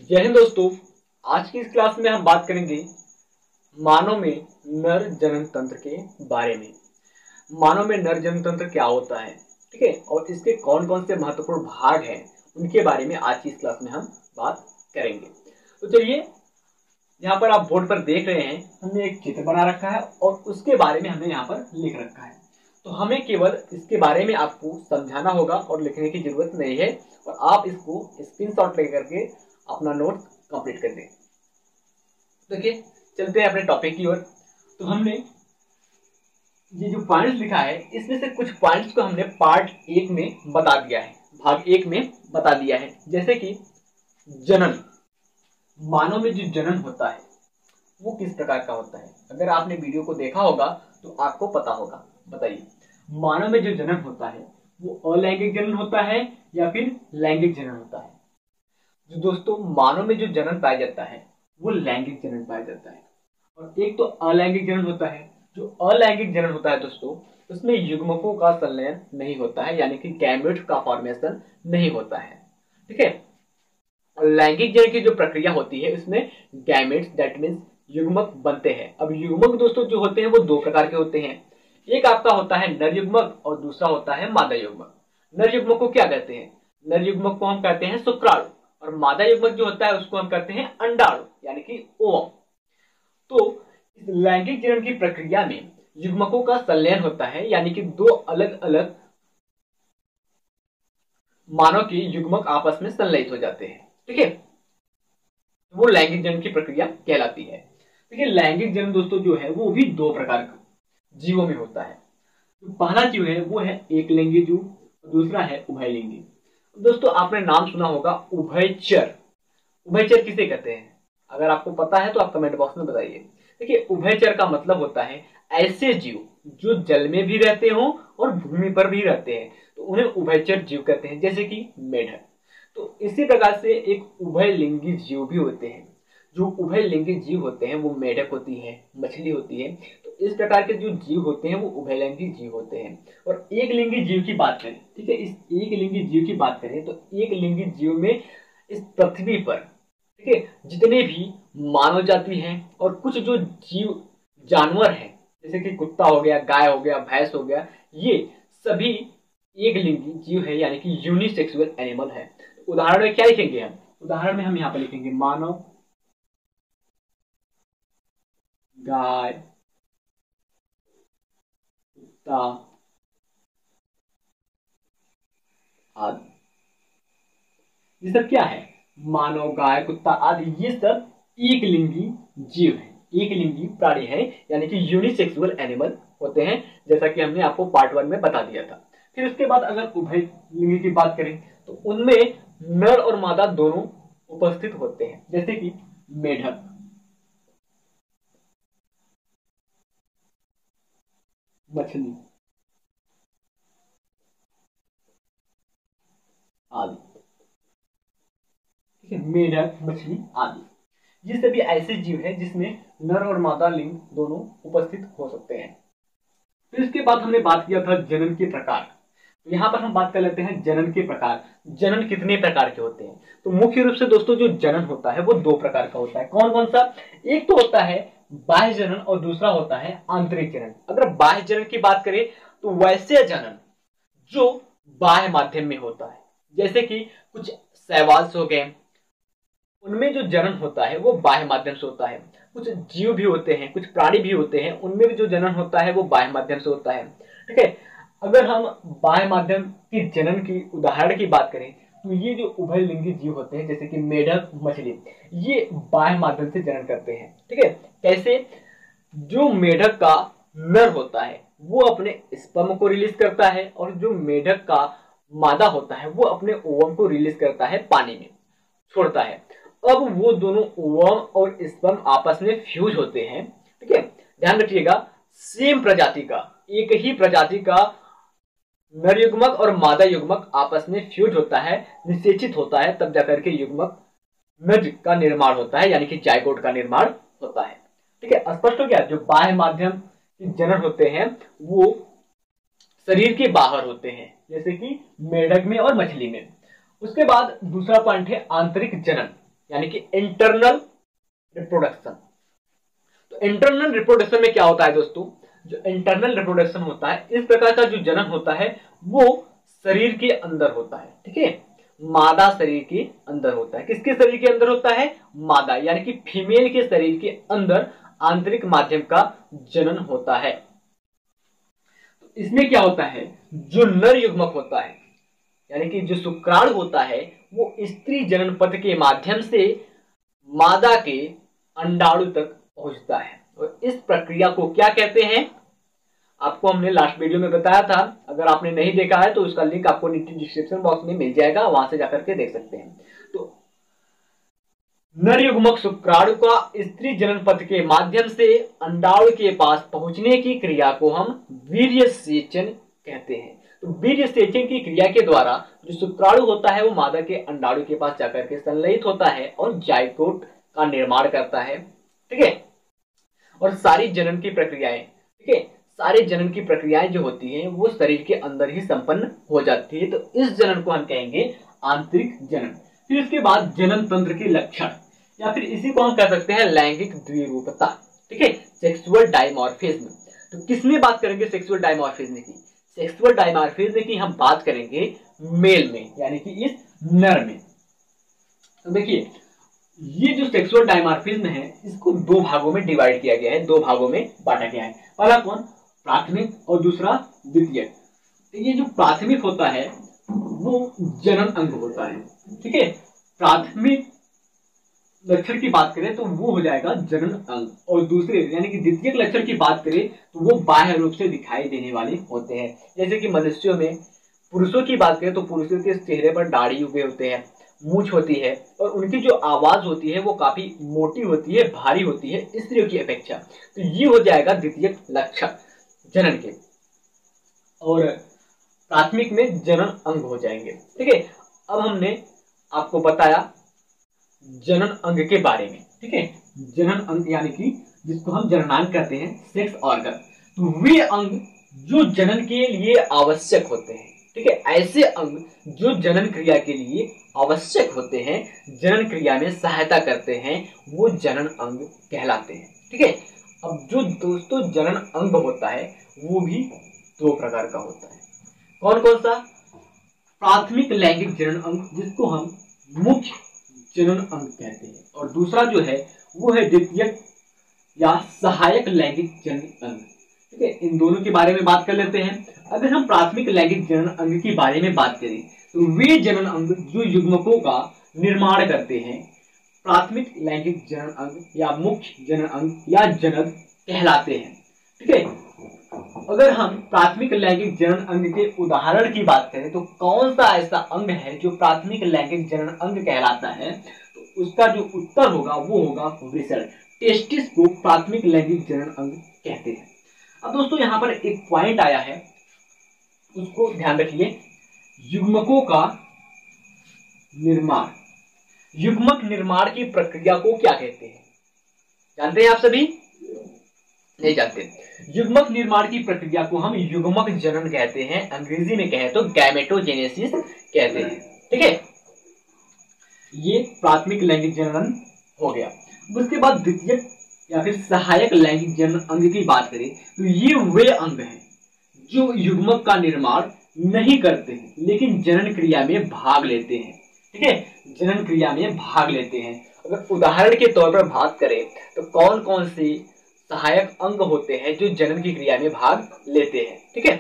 जय हिंद दोस्तों। आज की इस क्लास में हम बात करेंगे मानव में नर जनन तंत्र के बारे में। मानव में नर जनन तंत्र क्या होता है, ठीक है, और इसके कौन कौन से महत्वपूर्ण भाग हैं उनके बारे में आज की इस क्लास में हम बात करेंगे। तो चलिए, यहाँ पर आप बोर्ड पर देख रहे हैं, हमने एक चित्र बना रखा है और उसके बारे में हमने यहाँ पर लिख रखा है। तो हमें केवल इसके बारे में आपको समझाना होगा और लिखने की जरूरत नहीं है, और आप इसको स्क्रीनशॉट लेकर के अपना नोट कंप्लीट कर दें। देखिए, चलते हैं अपने टॉपिक की ओर। तो हमने ये जो पॉइंट्स लिखा है, इसमें से कुछ पॉइंट्स को हमने पार्ट 1 में बता दिया है, भाग 1 में बता दिया है। जैसे कि जनन, मानव में जो जनन होता है वो किस प्रकार का होता है। अगर आपने वीडियो को देखा होगा तो आपको पता होगा। बताइए, मानव में जो जनन होता है वो अलैंगिक जनन होता है या फिर लैंगिक जनन होता है। जो दोस्तों, मानव में जो जनन पाया जाता है वो लैंगिक जनन पाया जाता है, और एक तो अलैंगिक जनन होता है। जो अलैंगिक जनन होता है दोस्तों, उसमें युग्मकों का संलयन नहीं होता है, यानी कि गैमेट्स का फॉर्मेशन नहीं होता है, ठीक है। लैंगिक जनन की जो प्रक्रिया होती है उसमें गैमेट्स, दैट मीन्स युग्मक बनते हैं। अब युग्मक दोस्तों जो होते हैं वो दो प्रकार के होते हैं। एक आपका होता है नर युग्मक और दूसरा होता है मादा युग्मक। नर युग्मक को क्या कहते हैं? नर युग्मक को हम कहते हैं शुक्राणु, और मादा युग्मक जो होता है उसको हम कहते हैं अंडाणु, यानी कि ओवम। तो इस लैंगिक जनन की प्रक्रिया में युग्मकों का संलयन होता है, यानी कि दो अलग अलग मानव के युग्मक आपस में संलयित हो जाते हैं, ठीक है। वो लैंगिक जनन की प्रक्रिया कहलाती है। देखिए, लैंगिक जनन दोस्तों जो है वो भी दो प्रकार का जीवों में होता है। तो पहला जीव है वो है एक लिंगी जीव, दूसरा है उभयलिंगी। दोस्तों, आपने नाम सुना होगा उभयचर। उभयचर किसे कहते हैं? अगर आपको पता है तो आप कमेंट बॉक्स में बताइए। देखिए, उभयचर का मतलब होता है ऐसे जीव जो जल में भी रहते हो और भूमि पर भी रहते हैं, तो उन्हें उभयचर जीव कहते हैं, जैसे कि मेढक। तो इसी प्रकार से एक उभयलिंगी जीव भी होते हैं। जो उभयलिंगी जीव होते हैं वो मेढक होती है, मछली होती है। तो इस प्रकार के जो जीव होते हैं वो उभयलिंगी जीव होते हैं। और एक लिंगी जीव की बात करें, ठीक है, इस एक लिंगी जीव की बात करें तो एक लिंगी जीव में इस पृथ्वी पर, ठीक है, जितने भी मानव जाति हैं और कुछ जो जीव जानवर हैं, जैसे कि कुत्ता हो गया, गाय हो गया, भैंस हो गया, ये सभी एक लिंगी जीव है, यानी कि यूनिसेक्सुअल एनिमल है। उदाहरण में क्या लिखेंगे हम? उदाहरण में हम यहाँ पर लिखेंगे मानव, गाय, कुत्ता आदि। ये सब क्या है? मानव, गाय, कुत्ता आदि, ये सब एक लिंगी जीव है, एक लिंगी प्राणी है, यानी कि यूनिसेक्सुअल एनिमल होते हैं, जैसा कि हमने आपको पार्ट 1 में बता दिया था। फिर उसके बाद अगर उभयलिंगी की बात करें तो उनमें नर और मादा दोनों उपस्थित होते हैं, जैसे कि मेढक, मछली आदि, ठीक है, मेढक, मछली आदि। ये सभी ऐसे जीव हैं जिसमें नर और मादा लिंग दोनों उपस्थित हो सकते हैं। फिर इसके बाद हमने बात किया था जनन के प्रकार। यहाँ पर हम बात कर लेते हैं जनन के प्रकार। जनन कितने प्रकार के होते हैं? तो मुख्य रूप से दोस्तों जो जनन होता है वो दो प्रकार का होता है। कौन कौन सा? एक तो होता है बाह्य जनन और दूसरा होता है आंतरिक जनन। अगर बाह्य जनन की बात करें तो वैसे जनन जो बाह्य माध्यम में होता है, जैसे कि कुछ शैवाल्स हो गए, उनमें जो जनन होता है वो बाह्य माध्यम से होता है। कुछ जीव भी होते हैं, कुछ प्राणी भी होते हैं, उनमें भी जो जनन होता है वो बाह्य माध्यम से होता है, ठीक है। अगर हम बाह्य माध्यम की जनन की उदाहरण की बात करें तो ये जो उभयलिंगी जीव होते हैं, जैसे कि मेढक, मछली, ये बाह्य माध्यम से जनन करते हैं, ठीक है। कैसे? जो मेढक का नर होता है वो अपने स्पर्म को रिलीज करता है, और जो मेढक का मादा होता है वो अपने ओवम को रिलीज करता है, पानी में छोड़ता है। अब वो दोनों ओवम और स्पर्म आपस में फ्यूज होते हैं, ठीक है। ध्यान रखिएगा, सेम प्रजाति का, एक ही प्रजाति का नर युग्मक और मादा युग्मक आपस में फ्यूज होता है, निषेचित होता है, तब जाकर के युग्मक नज का निर्माण होता है, यानी कि जाइगोट का निर्माण होता है, ठीक है। स्पष्ट हो गया? जो बाह्य माध्यम के जनन होते हैं वो शरीर के बाहर होते हैं, जैसे कि मेढक में और मछली में। उसके बाद दूसरा पॉइंट है आंतरिक जनन। यानी कि इंटरनल रिप्रोडक्शन। तो इंटरनल रिप्रोडक्शन में क्या होता है दोस्तों, जो इंटरनल रिप्रोडक्शन होता है, इस प्रकार का जो जनन होता है वो शरीर के अंदर होता है, ठीक है, मादा शरीर के अंदर होता है। किसके शरीर के अंदर होता है, मादा, यानी कि फीमेल के शरीर के अंदर आंतरिक माध्यम का जनन होता है। तो इसमें क्या होता है, जो नर युग्मक होता है, यानी कि जो शुक्राणु होता है, वो स्त्री जनन पथ के माध्यम से मादा के अंडाणु तक पहुंचता है। और इस प्रक्रिया को क्या कहते हैं, आपको हमने लास्ट वीडियो में बताया था। अगर आपने नहीं देखा है तो उसका लिंक आपको नीचे डिस्क्रिप्शन बॉक्स में मिल जाएगा, वहां से जाकर के देख सकते हैं। तो नर युग्मक शुक्राणु का स्त्री जनन पथ के माध्यम से अंडाणु के पास पहुंचने की क्रिया को हम वीर्य सेचन कहते हैं। तो वीर्य सेचन की क्रिया के द्वारा जो शुक्राणु होता है वो मादा के अंडाणु के पास जाकर के संलयित होता है और जाइगोट का निर्माण करता है, ठीक है। और सारी जनन की प्रक्रियाएं, ठीक है, सारे जनन की प्रक्रियाएं जो होती हैं वो शरीर के अंदर ही संपन्न हो जाती है। तो इस जनन को हम कहेंगे आंतरिक जनन। फिर इसके बाद जनन तंत्र के लक्षण, या फिर इसी को हम कह सकते हैं लैंगिक द्विरूपता, ठीक है, सेक्सुअल डायमॉर्फिज्म। तो किसमें बात करेंगे सेक्सुअल डायमॉर्फिज्म की, सेक्सुअल डायमॉर्फिज्म की हम बात करेंगे मेल में, यानी कि इस नर में। तो देखिए, ये जो सेक्सुअल डायमॉर्फिज्म है इसको दो भागों में डिवाइड किया गया है, दो भागों में बांटा गया है। पहला कौन, प्राथमिक, और दूसरा द्वितीयक। तो ये जो प्राथमिक होता है वो जनन अंग होता है, ठीक है। प्राथमिक लक्षण की बात करें तो वो हो जाएगा जनन अंग, और दूसरे यानी कि द्वितीयक लक्षण की बात करें तो वो बाह्य रूप से दिखाई देने वाले होते हैं। जैसे कि मनुष्यों में पुरुषों की बात करें तो पुरुषों के चेहरे पर दाढ़ी उगे होते हैं, मूंछ होती है, और उनकी जो आवाज होती है वो काफी मोटी होती है, भारी होती है स्त्रियों की अपेक्षा। तो ये हो जाएगा द्वितीयक लक्षण जनन के, और प्राथमिक में जनन अंग हो जाएंगे, ठीक है। अब हमने आपको बताया जनन अंग के बारे में, ठीक है। जनन अंग यानी कि जिसको हम जननांग कहते हैं, सेक्स ऑर्गन। तो वे अंग जो जनन के लिए आवश्यक होते हैं, ठीक है, ऐसे अंग जो जनन क्रिया के लिए आवश्यक होते हैं, जनन क्रिया में सहायता करते हैं, वो जनन अंग कहलाते हैं, ठीक है। अब जो दोस्तों जनन अंग होता है वो भी दो प्रकार का होता है। कौन कौन सा, प्राथमिक लैंगिक जनन अंग जिसको हम मुख्य जनन अंग कहते हैं, और दूसरा जो है वो है द्वितीयक या सहायक लैंगिक जनन अंग, ठीक है। इन दोनों के बारे में बात कर लेते हैं। अगर हम प्राथमिक लैंगिक जनन अंग के बारे में बात करें तो वे जनन अंग जो युग्मकों का निर्माण करते हैं प्राथमिक लैंगिक जनन अंग या मुख्य जनन अंग या जनक कहलाते हैं, ठीक है। अगर हम प्राथमिक लैंगिक जनन अंग के उदाहरण की बात करें तो कौन सा ऐसा अंग है जो प्राथमिक लैंगिक जनन अंग कहलाता है, तो उसका जो उत्तर होगा वो होगा वृषण। टेस्टिस को प्राथमिक लैंगिक जनन अंग कहते हैं। अब दोस्तों यहाँ पर एक पॉइंट आया है, उसको ध्यान रखिए, युग्मकों का निर्माण। युग्मक निर्माण की प्रक्रिया को क्या कहते हैं, जानते हैं आप सभी, नहीं जानते। युग्मक निर्माण की प्रक्रिया को हम युग्मक जनन कहते हैं, अंग्रेजी में कहें तो गैमेटोजेनेसिस कहते हैं, ठीक है। ये प्राथमिक लैंगिक जनन हो गया। उसके बाद द्वितीयक या फिर सहायक लैंगिक जनन अंग की बात करें तो ये वे अंग हैं जो युग्मक का निर्माण नहीं करते हैं लेकिन जनन क्रिया में भाग लेते हैं, ठीक है, जनन क्रिया में भाग लेते हैं। अगर उदाहरण के तौर पर बात करें तो कौन कौन से सहायक अंग होते हैं जो जनन की क्रिया में भाग लेते हैं, ठीक है,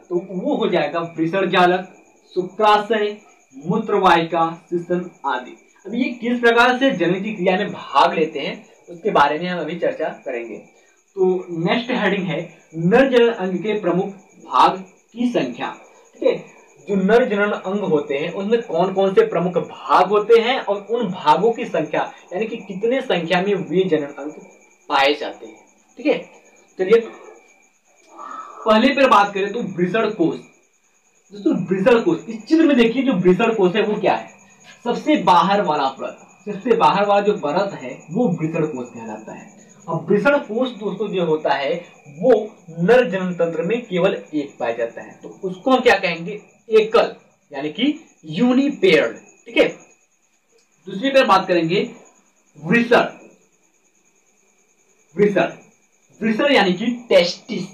तो वो हो जाएगा वृषण जालक, शुक्राशय, मूत्रवाहिका, सिस्तन आदि। अब ये किस प्रकार से जनन की क्रिया में भाग लेते हैं उसके बारे में हम अभी चर्चा करेंगे। तो नेक्स्ट हेडिंग है नर जनन अंग के प्रमुख भाग की संख्या, ठीक है। जो नर जनन अंग होते हैं उसमें कौन कौन से प्रमुख भाग होते हैं और उन भागों की संख्या यानी कि कितने संख्या में वे जनन अंग पाए जाते हैं, ठीक है। चलिए पहले पर बात करें तो वृषण कोश। दोस्तों वृषण कोश, इस चित्र में देखिए जो वृषण कोश है वो क्या है, सबसे बाहर वाला परत, सबसे बाहर वाला जो परत है वो वृषण कोश कहलाता है। अब वृषण कोश दोस्तों जो होता है वो नर जनन तंत्र में केवल एक पाया जाता है, तो उसको हम क्या कहेंगे, एकल यानी कि यूनिपेयर्ड, ठीक है। दूसरी पर बात करेंगे वृषण। वृषण वृषण यानी कि टेस्टिस।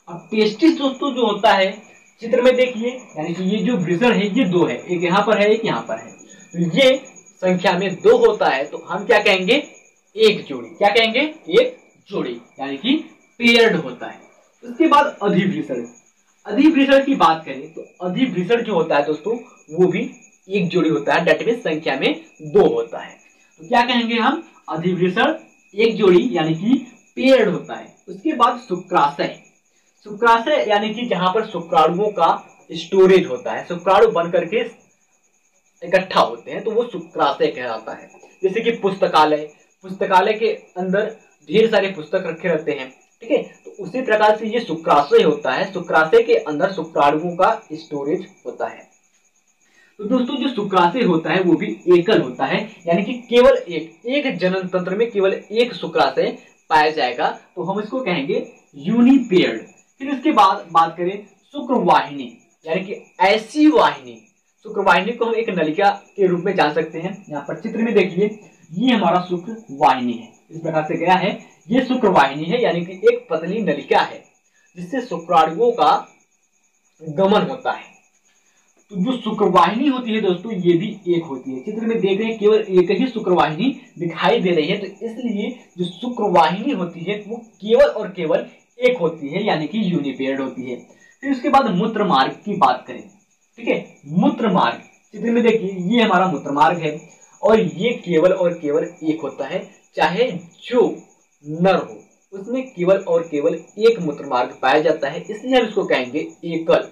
अब टेस्टिस दोस्तों जो होता है, चित्र में देखिए, यानी कि ये जो वृषण है ये दो है, एक यहाँ पर है एक यहाँ पर है, तो ये संख्या में दो होता है, तो हम क्या कहेंगे, एक जोड़ी। क्या कहेंगे, एक जोड़ी, यानी कि पेयर्ड होता है। उसके बाद अधिवृषण। अधिवृषण की बात करें तो अधिवृषण जो होता है दोस्तों वो भी एक जोड़ी होता है, डेट मीन संख्या में दो होता है। तो क्या कहेंगे हम, अधिवृषण एक जोड़ी यानी कि पेयर्ड होता है। उसके बाद शुक्राशय। शुक्राशय यानी कि जहां पर शुक्राणुओं का स्टोरेज होता है, शुक्राणु बन करके इकट्ठा होते हैं, तो वो शुक्राशय कहलाता है। जैसे कि पुस्तकालय, पुस्तकालय के अंदर ढेर सारे पुस्तक रखे रहते हैं, ठीक है, तो उसी प्रकार से ये शुक्राशय होता है। शुक्राशय के अंदर शुक्राणुओं का स्टोरेज होता है। तो दोस्तों जो शुक्राशय होता है वो भी एकल होता है, यानी कि केवल एक जनन तंत्र में केवल एक शुक्राशय पाया जाएगा, तो हम इसको कहेंगे यूनिपेयर्ड। फिर उसके बाद बात करें शुक्रवाहिनी, यानी कि ऐसी वाहिनी। शुक्रवाहिनी को हम एक नलिका के रूप में जान सकते हैं। यहाँ पर चित्र में देखिए, ये हमारा शुक्रवाहिनी है, इस प्रकार से गया है, ये शुक्रवाहिनी है, यानी कि एक पतली नलिका है जिससे शुक्राणुओं का गमन होता है। तो जो शुक्रवाहिनी होती है दोस्तों ये भी एक होती है। चित्र में देख रहे हैं केवल एक ही शुक्रवाहिनी दिखाई दे रही है, तो इसलिए जो शुक्रवाहिनी होती है वो केवल और केवल एक होती है, यानी कि यूनिपेयर्ड होती है। फिर उसके बाद मूत्र मार्ग की बात करें, ठीक है, मूत्र मार्ग, चित्र में देखिए ये हमारा मूत्र मार्ग है और ये केवल और केवल एक होता है, चाहे जो नर हो उसमें केवल और केवल एक मूत्र मार्ग पाया जाता है, इसलिए हम इसको कहेंगे एकल,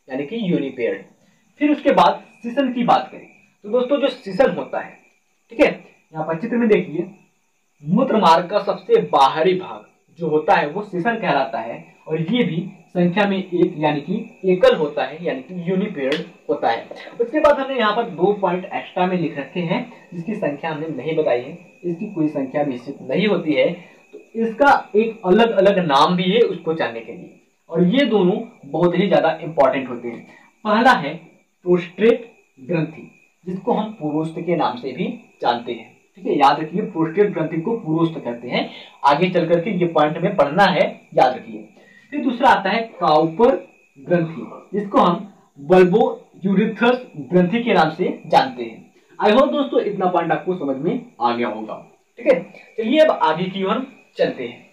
यानी कि यूनिपेयर्ड। फिर उसके बाद सिसन की बात करें तो दोस्तों जो सिसन होता है, ठीक है, यहाँ पर चित्र में देखिए मूत्र मार्ग का सबसे बाहरी भाग जो होता है वो सिसन कहलाता है, और ये भी संख्या में एक यानी कि एकल होता है, यानी कि यूनिपेयर्ड होता है। उसके बाद हमने यहाँ पर 2 पॉइंट एक्स्ट्रा में लिख रखे हैं जिसकी संख्या हमने नहीं बताई है, इसकी कोई संख्या निश्चित नहीं होती है, तो इसका एक अलग अलग नाम भी है उसको जानने के लिए, और ये दोनों बहुत ही ज्यादा इंपॉर्टेंट होते हैं। पहला है प्रोस्टेट ग्रंथि, जिसको हम पुरोस्त के नाम से भी जानते हैं, ठीक है, याद रखिए प्रोस्टेट ग्रंथि को पुरोस्त कहते हैं। आगे चल करके ये पॉइंट में पढ़ना है, याद रखिए। फिर दूसरा आता है काउपर ग्रंथि, जिसको हम बल्बो यूरिथ्रस ग्रंथि के नाम से जानते हैं। आई होप दोस्तों इतना पॉइंट आपको समझ में आ गया होगा, ठीक है। चलिए अब आगे की ओर चलते हैं।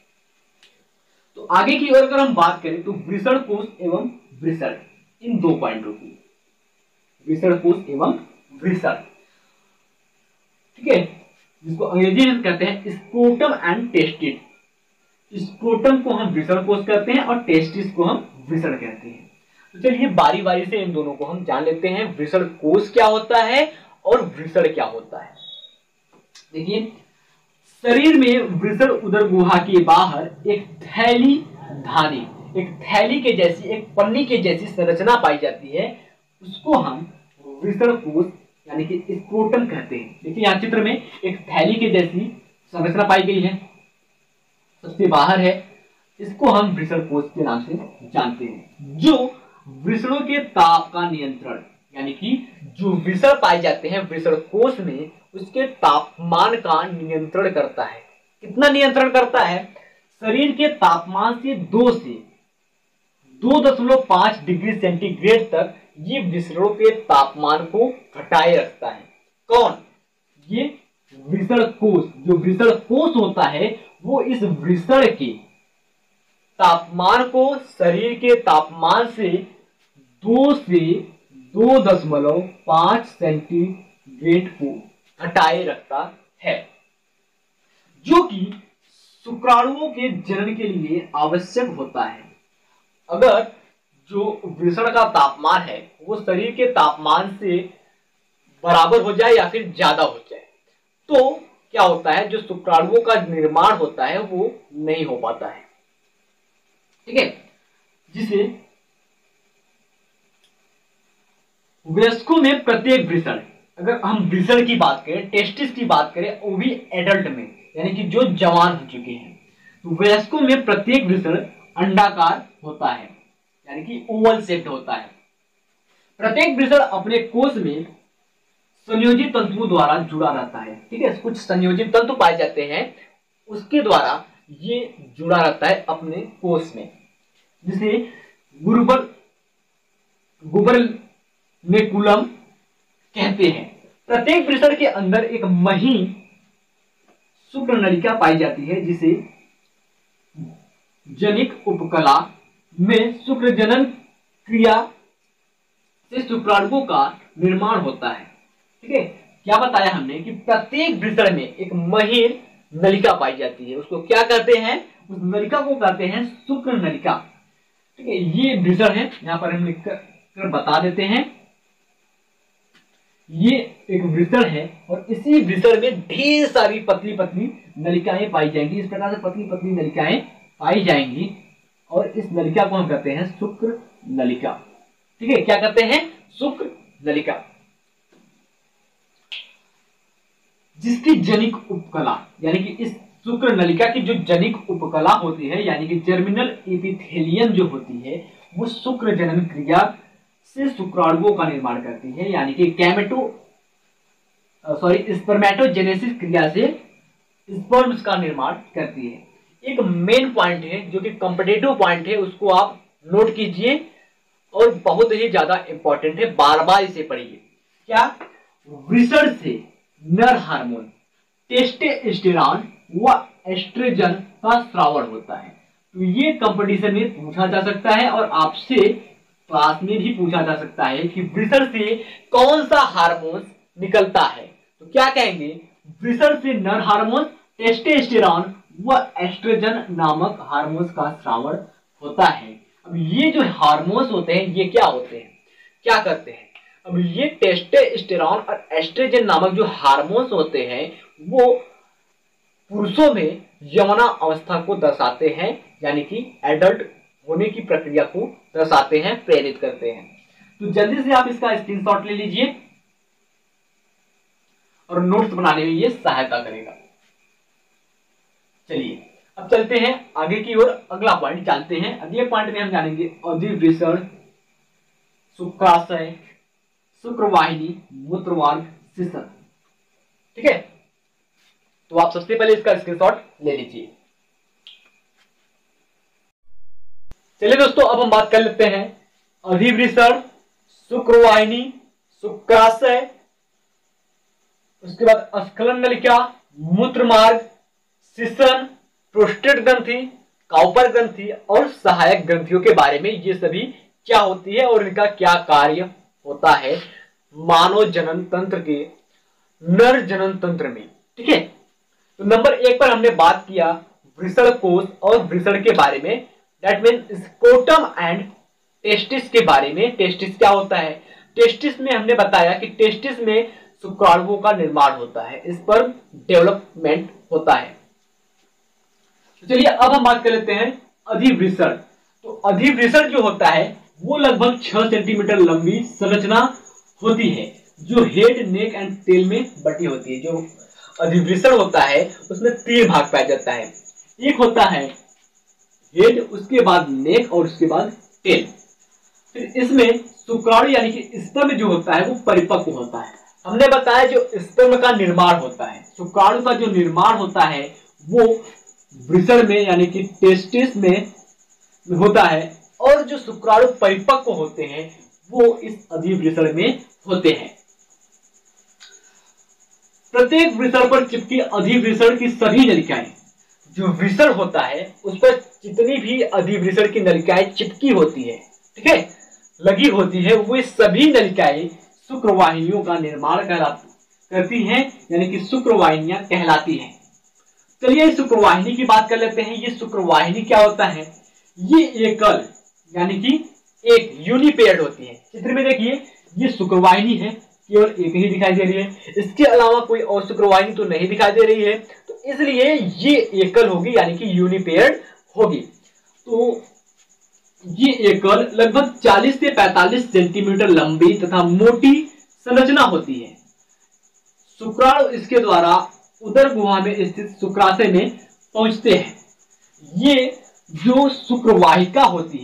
तो आगे की ओर अगर हम बात करें तो वृषण कोश एवं वृषण, इन 2 पॉइंटों की, वृषण कोश एवं वृषण, ठीक है, जिसको अंग्रेजी में कहते हैं स्क्रोटम एंड टेस्टिस। स्क्रोटम को हम वृषण कोश कहते हैं और टेस्टिस को हम वृषण कहते हैं। तो चलिए बारी बारी से इन दोनों को हम जान लेते हैं, वृषण कोश क्या होता है और वृषण क्या होता है। देखिए शरीर में वृषण उदर गुहा के बाहर एक थैली धानी, एक थैली के जैसी, एक पन्नी के जैसी संरचना पाई जाती है, उसको हम वृषण कोश यानी कि स्क्रोटम कहते हैं। देखिए यहाँ चित्र में एक थैली के जैसी संरचना पाई गई है, सबसे बाहर है, इसको हम वृषण कोश के नाम से जानते हैं, जो वृषणों के ताप का नियंत्रण, यानी कि जो वृषण पाए जाते हैं वृषण कोश में उसके तापमान का नियंत्रण करता है। कितना नियंत्रण करता है, शरीर के तापमान से 2 से 2.5 डिग्री सेंटीग्रेड तक ये वृषणों के तापमान को घटाए रखता है। कौन, ये वृषण कोश। जो वृषण कोश होता है वो इस वृषण के तापमान को शरीर के तापमान से 2 से 2.5 सेंटीग्रेड को घटाए रखता है, जो कि शुक्राणुओं के जनन के लिए आवश्यक होता है। अगर जो वृषण का तापमान है वो शरीर के तापमान से बराबर हो जाए या फिर ज्यादा हो जाए तो क्या होता है, जो शुक्राणुओं का निर्माण होता है वो नहीं हो पाता है, ठीक है। जिसे वयस्कों में प्रत्येक वृषण, अगर हम वृषण की बात करें, टेस्टिस की बात करें, वो भी एडल्ट में, यानी कि जो जवान हो चुके हैं, तो वयस्कों में प्रत्येक वृषण अंडाकार होता है, यानी कि ओवल शेप्ड होता है। प्रत्येक वृषण अपने कोश में संयोजी तंतुओं द्वारा जुड़ा रहता है। ठीक है, कुछ संयोजी तंतु पाए जाते हैं, उसके द्वारा ये जुड़ा रहता है अपने कोश में, जिसे गुबरनेकुलम कहते हैं। प्रत्येक वृषण के अंदर एक महीन शुक्र नलिका पाई जाती है, जिसे जनिक उपकला में शुक्र जनन क्रिया से शुक्राणुओं का निर्माण होता है। ठीक है, क्या बताया हमने कि प्रत्येक वृषण में एक महीन नलिका पाई जाती है, उसको क्या कहते हैं, उस नलिका को कहते हैं शुक्र नलिका। ठीक है, ये वृषण है, यहाँ पर हम लिख कर बता देते हैं, ये एक वृषण है और इसी वृषण में ढेर सारी पतली पतली नलिकाएं पाई जाएंगी। इस प्रकार से पतली पतली नलिकाएं पाई जाएंगी और इस नलिका को हम कहते हैं शुक्र नलिका। ठीक है, क्या कहते हैं, शुक्र नलिका, जिसकी जनिक उपकला, यानी कि इस शुक्र नलिका की जो जनिक उपकला होती है, यानी कि जर्मिनल एपिथेलियम जो होती है, वो शुक्र जनन क्रिया से शुक्राणुओं का निर्माण करती है, यानी कि स्पर्मेटोजेनेसिस क्रिया से स्पर्म्स का निर्माण करती है। एक मेन पॉइंट है जो कि कॉम्पिटिटिव पॉइंट है, उसको आप नोट कीजिए और बहुत ही ज्यादा इंपॉर्टेंट है, बार बार इसे पढ़िए। क्या, वृषण से नर हार्मोन टेस्टोस्टेरोन व एस्ट्रोजन का स्रावण होता है। तो ये कंपटीशन में पूछा जा सकता है और आपसे क्लास में भी पूछा जा सकता है कि वृषण से कौन सा हार्मोन निकलता है। तो क्या कहेंगे, वृषण से नर हार्मोन टेस्टोस्टेरोन व एस्ट्रोजन नामक हार्मोन्स का स्रावण होता है। अब ये जो हार्मोन्स होते हैं ये क्या होते हैं, क्या करते हैं, अब ये टेस्टोस्टेरोन और एस्ट्रोजन नामक जो हार्मोन्स होते हैं वो पुरुषों में यौना अवस्था को दर्शाते हैं, यानी कि एडल्ट होने की प्रक्रिया को दर्शाते हैं, प्रेरित करते हैं। तो जल्दी से आप इसका स्क्रीनशॉट ले लीजिए और नोट्स बनाने में ये सहायता करेगा। चलिए अब चलते हैं आगे की ओर, अगला पॉइंट जानते हैं। अगले पॉइंट में हम जानेंगे अधिवृषण, शुक्राशय, शुक्रवाहिनी, मूत्रमार्ग, शिशन। ठीक है, तो आप सबसे पहले इसका स्क्रीनशॉट ले लीजिए। चलिए दोस्तों, अब हम बात कर लेते हैं अधिवृषण, शुक्रवाहिनी, शुक्राशय, उसके बाद स्खलन नलिका, मूत्रमार्ग, शिशन, प्रोस्टेट ग्रंथि, काउपर ग्रंथि और सहायक ग्रंथियों के बारे में ये सभी क्या होती है और इनका क्या कार्य होता है मानव जनन तंत्र के, नर जनन तंत्र में। ठीक है, तो नंबर 1 पर हमने बात किया वृषण कोश और वृषण के बारे में, that mean scrotum and testis के बारे में। टेस्टिस क्या होता है, टेस्टिस में हमने बताया कि टेस्टिस में शुक्राणुओं का निर्माण होता है, इस पर डेवलपमेंट होता है। तो चलिए अब हम बात कर लेते हैं अधिवृषण। तो अधिवृषण जो होता है वो लगभग 6 सेंटीमीटर लंबी संरचना होती है, जो हेड, नेक एंड टेल में बटी होती है। जो अधिवृषण होता है उसमें 3 भाग पाया जाता है, एक होता है हेड, उसके बाद नेक और उसके बाद टेल। फिर इसमें शुक्राणु यानी कि स्पर्म जो होता है वो परिपक्व होता है। हमने बताया जो स्पर्म का निर्माण होता है, शुक्राणु का जो निर्माण होता है वो वृषण में यानी कि टेस्टिस में होता है, और जो शुक्राणु परिपक्व होते हैं वो इस अधिवृषण में होते हैं। प्रत्येक वृषण पर चिपकी अधिवृषण की सभी नलिकाएं, जो वृषण होता है उस पर जितनी भी अधिवृषण की नलिकाएं चिपकी होती है, ठीक है, लगी होती है, वो सभी नलिकाएं शुक्रवाहिनियों का निर्माण करती हैं, यानी कि शुक्रवाहिनियां कहलाती हैं। चलिए शुक्रवाहिनी की बात कर लेते हैं। ये शुक्रवाहिनी क्या होता है, ये एकल यानी कि एक यूनिपेयर्ड होती है। चित्र में देखिए ये शुक्रवाहिनी है, केवल एक ही दिखाई दे रही है, इसके अलावा कोई और शुक्रवाहिनी तो नहीं दिखाई दे रही है, तो इसलिए ये एकल होगी यानी कि यूनिपेयर्ड होगी। तो ये एकल लगभग 40 से 45 सेंटीमीटर लंबी तथा मोटी संरचना होती है। शुक्राणु इसके द्वारा उदर गुहा में स्थित शुक्राशय में पहुंचते हैं। ये जो शुक्रवाहिका होती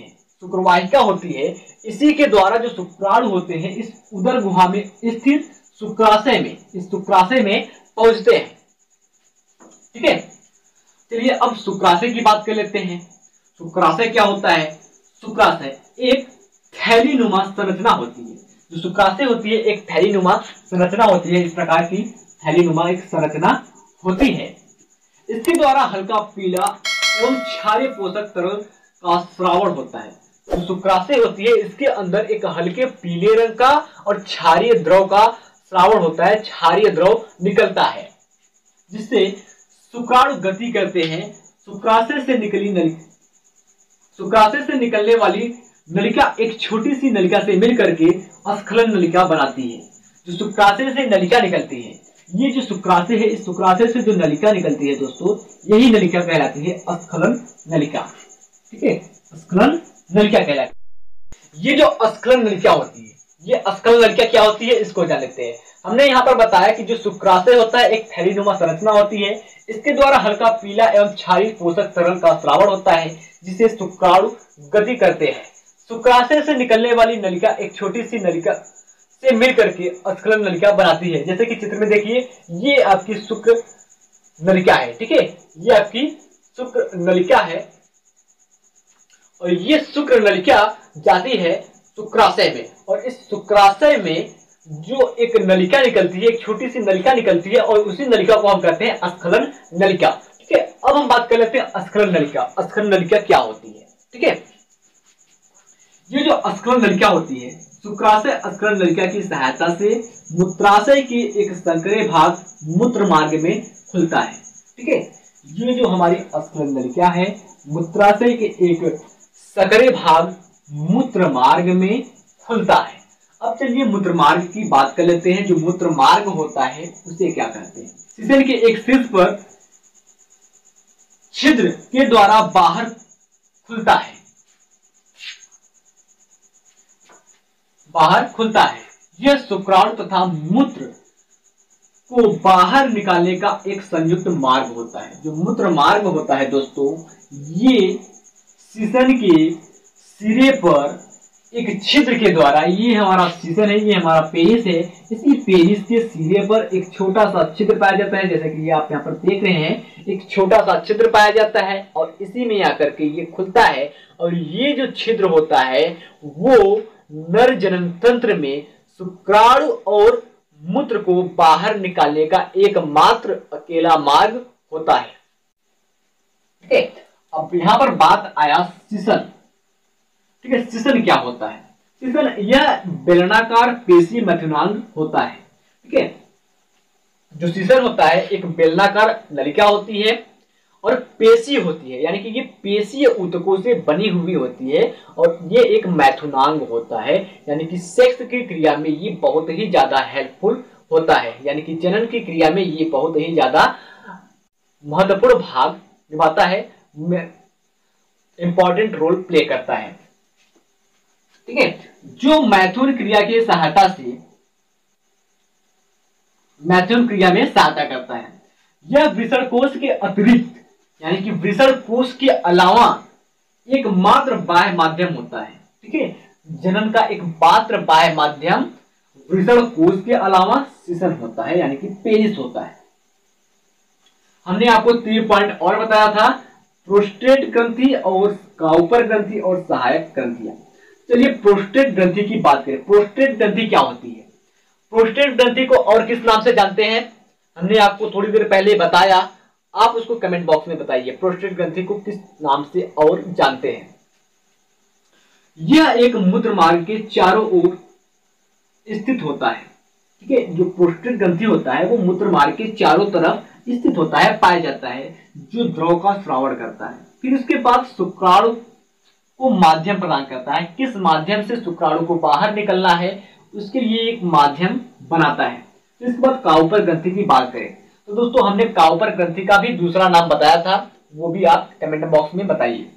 है, इसी के द्वारा जो शुक्राणु होते हैं इस उदर गुहा में स्थित शुक्राशय में, इस शुक्राशय में पहुंचते हैं। ठीक है, चलिए अब शुक्राशय की बात कर लेते हैं। शुक्राशय क्या होता है? शुक्राशय एक थैलीनुमा संरचना होती है। जो शुक्राशय होती है एक थैलीनुमा संरचना होती है। इस प्रकार की थैलीनुमा एक संरचना होती है। इसके द्वारा हल्का पीला एवं क्षारीय पोषक तरल का स्रावण होता है। जो शुक्राशय होती है इसके अंदर एक हल्के पीले रंग का और क्षारीय द्रव का स्रावण होता है, क्षारीय द्रव निकलता है, जिससे शुक्राणु गति करते हैं। शुक्राशय से निकलने वाली नलिका एक छोटी सी नलिका से मिलकर के स्खलन नलिका बनाती है। जो शुक्राशय से नलिका निकलती है, ये जो शुक्राशय है, इस शुक्राशय से जो नलिका निकलती है दोस्तों, यही नलिका कहलाती है स्खलन नलिका। ठीक है, स्खलन नलिका कहलाती है। ये जो स्खलन नलिका होती है, ये स्खलन नलिका क्या होती है इसको जान लेते हैं। हमने यहाँ पर बताया कि जो शुक्राशय होता है एक थैलीनुमा संरचना होती है। इसके द्वारा हल्का पीला एवं क्षारीय पोषक तरल का स्रावण होता है, जिसे शुक्राणु गति करते हैं। शुक्राशय से निकलने वाली नलिका एक छोटी सी नलिका से मिलकर के स्खलन नलिका बनाती है। जैसे कि चित्र में देखिए, ये आपकी शुक्र नलिका है। ठीक है, ये आपकी शुक्र नलिका है और ये शुक्र नलिका जाती है शुक्राशय में, और इस शुक्राशय में जो एक नलिका निकलती है, एक छोटी सी नलिका निकलती है, और उसी नलिका को हम कहते हैं स्खलन नलिका। ठीक है, अब हम बात कर लेते हैं स्खलन नलिका। स्खलन नलिका क्या होती है? ठीक है, ये जो स्खलन नलिका होती है, शुक्राशय स्खलन नलिका की सहायता से मूत्राशय के एक संकरे भाग मूत्र मार्ग में खुलता है। ठीक है, ये जो हमारी स्खलन नलिका है, मूत्राशय के एक संकरे भाग मूत्र मार्ग में खुलता है। अब चलिए मूत्र मार्ग की बात कर लेते हैं। जो मूत्र मार्ग होता है उसे क्या कहते हैं? सीजन के एक शीर्ष पर छिद्र के द्वारा बाहर खुलता है, बाहर खुलता है। यह शुक्राणु तथा मूत्र को बाहर निकालने का एक संयुक्त मार्ग होता है। जो मूत्र मार्ग होता है दोस्तों, ये सीसन के सिरे पर एक छिद्र के द्वारा, ये हमारा सीसन है, ये हमारा पेरिस है, इसी पेरिस के सिरे पर एक छोटा सा छिद्र पाया जाता है। जैसे कि ये आप यहाँ पर देख रहे हैं, एक छोटा सा छिद्र पाया जाता है और इसी में आकर के ये खुलता है। और ये जो छिद्र होता है वो नर जनन तंत्र में शुक्राणु और मूत्र को बाहर निकालने का एकमात्र अकेला मार्ग होता है। ठीक है, अब यहाँ पर बात आया सीसन। ठीक है, सीसन क्या होता है? सीसन यह बेलनाकार पेशी मैथुनांग होता है। ठीक है, जो सीसन होता है एक बेलनाकार नलिका होती है और पेशी होती है, यानी कि ये पेशीय ऊतकों से बनी हुई होती है, और ये एक मैथुनांग होता है, यानी कि सेक्स की क्रिया में ये बहुत ही ज्यादा हेल्पफुल होता है, यानी कि जनन की क्रिया में ये बहुत ही ज्यादा महत्वपूर्ण भाग निभाता है, इंपॉर्टेंट रोल प्ले करता है। ठीक है, जो मैथुन क्रिया की सहायता से मैथुन क्रिया में सहायता करता है। यह वृषण कोश के अतिरिक्त, यानी कि वृषण कोश के अलावा एक मात्र बाह्य माध्यम होता है। ठीक है, जनन का एक मात्र बाह्य माध्यम वृषण कोश के अलावा सीसन होता है, यानी कि पेरिस होता है। हमने आपको 3 पॉइंट और बताया था, प्रोस्टेट ग्रंथि और काउपर ग्रंथि और सहायक ग्रंथियां। चलिए प्रोस्टेट ग्रंथि की बात करें। प्रोस्टेट ग्रंथि क्या होती है? प्रोस्टेट ग्रंथि को और किस नाम से जानते हैं? हमने आपको थोड़ी देर पहले बताया, आप उसको कमेंट बॉक्स में बताइए, प्रोस्टेट ग्रंथि को किस नाम से और जानते हैं। यह एक मूत्र मार्ग के चारों ओर स्थित होता है। ठीक है, जो प्रोस्टेट ग्रंथि होता है वो मूत्र मार्ग के चारों तरफ स्थित होता है, पाया जाता है, जो द्रव का स्रावण करता है। फिर उसके बाद शुक्राणु को माध्यम प्रदान करता है। किस माध्यम से शुक्राणु को बाहर निकलना है उसके लिए एक माध्यम बनाता है। तो इसके बाद काउपर ग्रंथि की बात करें तो दोस्तों हमने काउपर ग्रंथि का भी दूसरा नाम बताया था, वो भी आप कमेंट बॉक्स में बताइए।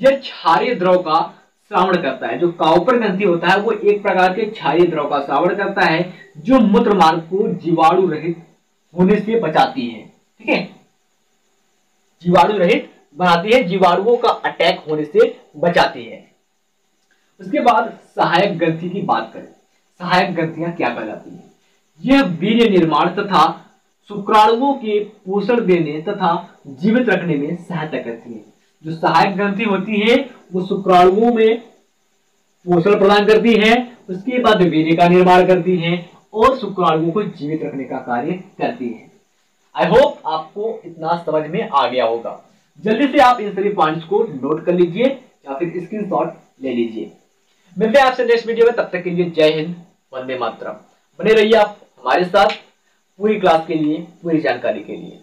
यह क्षारीय द्रव का श्रावण करता है। जो काउपर ग्रंथि होता है वो एक प्रकार के क्षारीय द्रव का श्रावण करता है, जो मूत्र मार्ग को जीवाणु रहित होने से बचाती है। ठीक है, जीवाणु रहित बनाती है, जीवाणुओं का अटैक होने से बचाती है। उसके बाद सहायक ग्रंथि की बात करें। सहायक ग्रंथियां क्या कहलाती हैं? यह वीर्य निर्माण तथा शुक्राणुओं के पोषण देने तथा जीवित रखने में सहायता करती है। जो सहायक ग्रंथि होती है वो शुक्राणुओं में पोषण प्रदान करती है, उसके बाद वीर्य का निर्माण करती है और शुक्राणुओं को जीवित रखने का कार्य करती है। आई होप आपको इतना समझ में आ गया होगा। जल्दी से आप इन सभी पॉइंट्स को नोट कर लीजिए या फिर स्क्रीनशॉट ले लीजिए। मिलते हैं आपसे नेक्स्ट वीडियो में, तब तक के लिए जय हिंद, वंदे मातरम। बने रहिए आप हमारे साथ पूरी क्लास के लिए, पूरी जानकारी के लिए।